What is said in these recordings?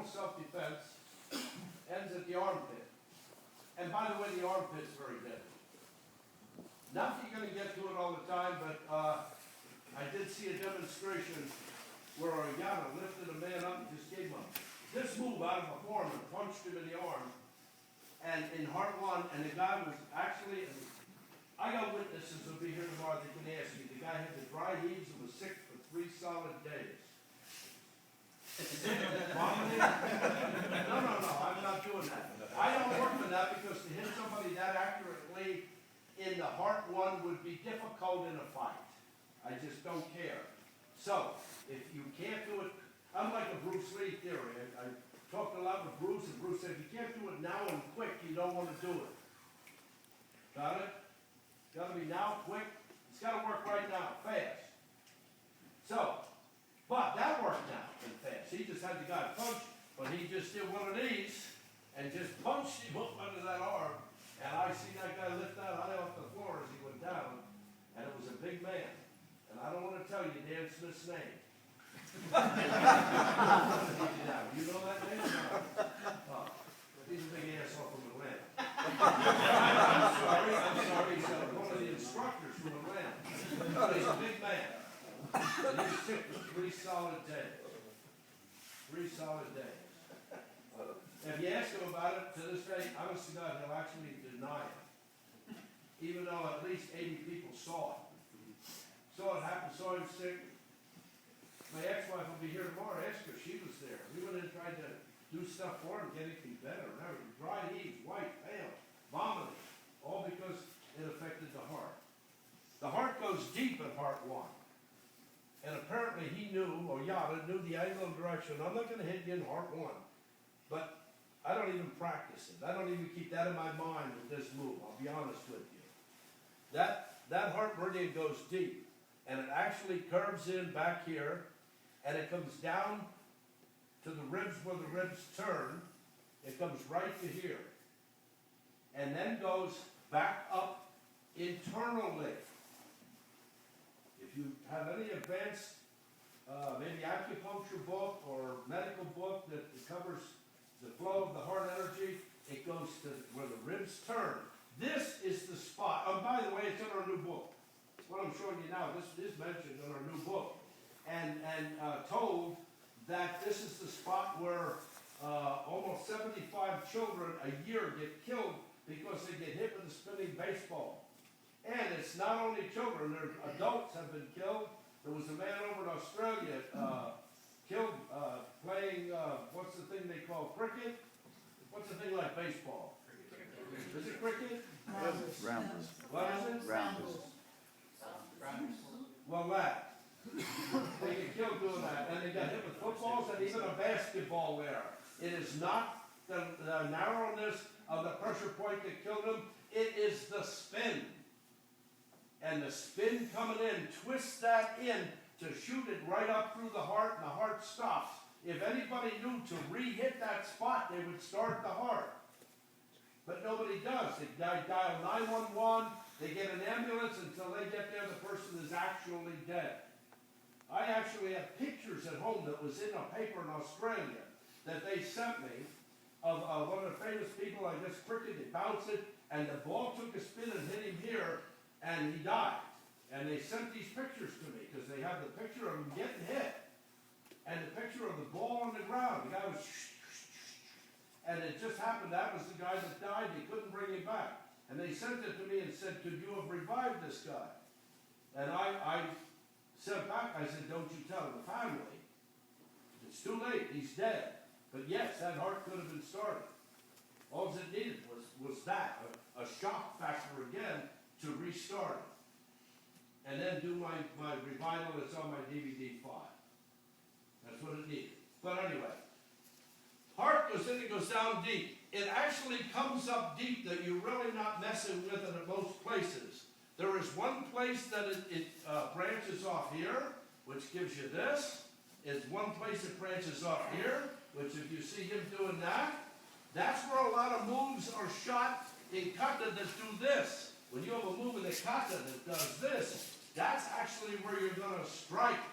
general self-defense ends at the armpit. And by the way, the armpit's very deadly. Not that you're going to get to it all the time, but I did see a demonstration where a yada lifted a man up and just gave him this move out of a form and punched him in the arm. And in heart one, and the guy was actually, I got witnesses who'll be here tomorrow that can ask me. The guy had the dry heaves and was sick for 3 solid days. Vomiting? No, I'm not doing that. I don't work with that because to hit somebody that accurately in the heart one would be difficult in a fight. I just don't care. So, if you can't do it, I'm like a Bruce Lee theory. I talked a lot with Bruce, and Bruce said, if you can't do it now and quick, you don't want to do it. Got it? Got to be now, quick. It's got to work right now, fast. So, but that worked now and fast. He just had the guy punch, but he just did one of these and just punched him up under that arm. And I see that guy lift that high off the floor as he went down, and it was a big man. And I don't want to tell you Dan Smith's name. You know that name? No. He's a big asshole from Atlanta. I'm sorry. He's one of the instructors from Atlanta. He's a big man. And he was sick for 3 solid days. 3 solid days. If you ask him about it, to this day, honest to God, he'll actually deny it. Even though at least 80 people saw it. Saw it happen, saw him sick. My ex-wife will be here tomorrow. Ask her, she was there. We went in and tried to do stuff for him, get anything better. Remember, dry heaves, white, pale, vomiting, all because it affected the heart. The heart goes deep at heart one. And apparently he knew, or Yada knew the angle and direction. I'm not going to hit you in heart one. But I don't even practice it. I don't even keep that in my mind with this move. I'll be honest with you. That heart meridian goes deep. And it actually curves in back here. And it comes down to the ribs where the ribs turn. It comes right to here. And then goes back up internally. If you have any advanced, maybe acupuncture book or medical book that covers the flow of the heart energy, it goes to where the ribs turn. This is the spot. Oh, by the way, it's in our new book. What I'm showing you now, this is mentioned in our new book. And told that this is the spot where almost 75 children a year get killed because they get hit with a spinning baseball. And it's not only children, there's adults have been killed. There was a man over in Australia killed playing, what's the thing they call cricket? What's the thing like baseball? Is it cricket? Rounders. What is it? Rounders. Well, that. They get killed doing that, and they got hit with footballs and even a basketball there. It is not the narrowness of the pressure point that killed them, it is the spin. And the spin coming in twists that in to shoot it right up through the heart, and the heart stops. If anybody knew to re-hit that spot, they would start the heart. But nobody does. They dial 911, they get an ambulance, until they get there, the person is actually dead. I actually have pictures at home that was in a paper in Australia that they sent me of one of the famous people, I guess cricket, they bounced it, and the ball took a spin and hit him here, and he died. And they sent these pictures to me, because they have the picture of him getting hit, and the picture of the ball on the ground. The guy was and it just happened, that was the guy that died, they couldn't bring him back. And they sent it to me and said, could you have revived this guy? And I sent back, I said, don't you tell the family. It's too late, he's dead. But yes, that heart could have been started. All it needed was that, a shock factor again to restart it. And then do my revival that's on my DVD file. That's what it needed. But anyway, heart goes in, it goes down deep. It actually comes up deep that you're really not messing with it at most places. There is one place that it branches off here, which gives you this. It's one place it branches off here, which if you see him doing that, that's where a lot of moves are shot in kata that do this. When you have a move in the kata that does this, that's actually where you're going to strike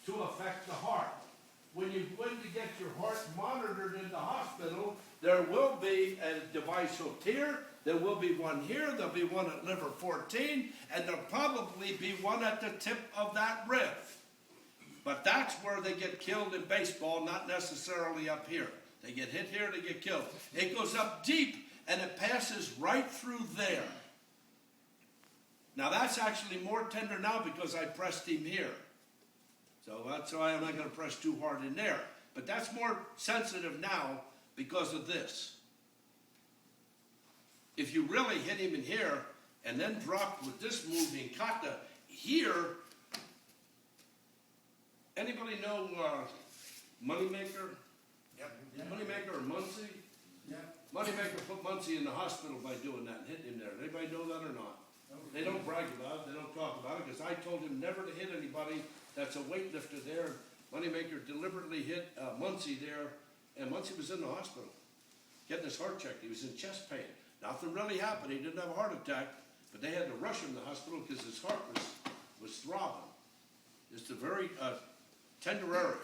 to affect the heart. when you go in to get your heart monitored in the hospital, there will be a device hooked here, there will be one here, there'll be one at liver 14, and there'll probably be one at the tip of that rib. But that's where they get killed in baseball, not necessarily up here. They get hit here, they get killed. It goes up deep, and it passes right through there. Now that's actually more tender now because I pressed him here. So that's why I'm not going to press too hard in there. But that's more sensitive now because of this. If you really hit him in here and then drop with this moving kata here, anybody know Moneymaker? Yep. Moneymaker or Muncie? Yeah. Moneymaker put Muncie in the hospital by doing that and hitting him there. Anybody know that or not? They don't brag about it, they don't talk about it, because I told him never to hit anybody that's a weightlifter there. Moneymaker deliberately hit Muncie there, and Muncie was in the hospital, getting his heart checked. He was in chest pain. Nothing really happened, he didn't have a heart attack, but they had to rush him to the hospital because his heart was throbbing. It's a very tender area,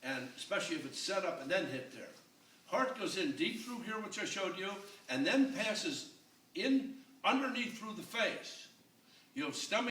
and especially if it's set up and then hit there. Heart goes in deep through here, which I showed you, and then passes in underneath through the face. You have stomach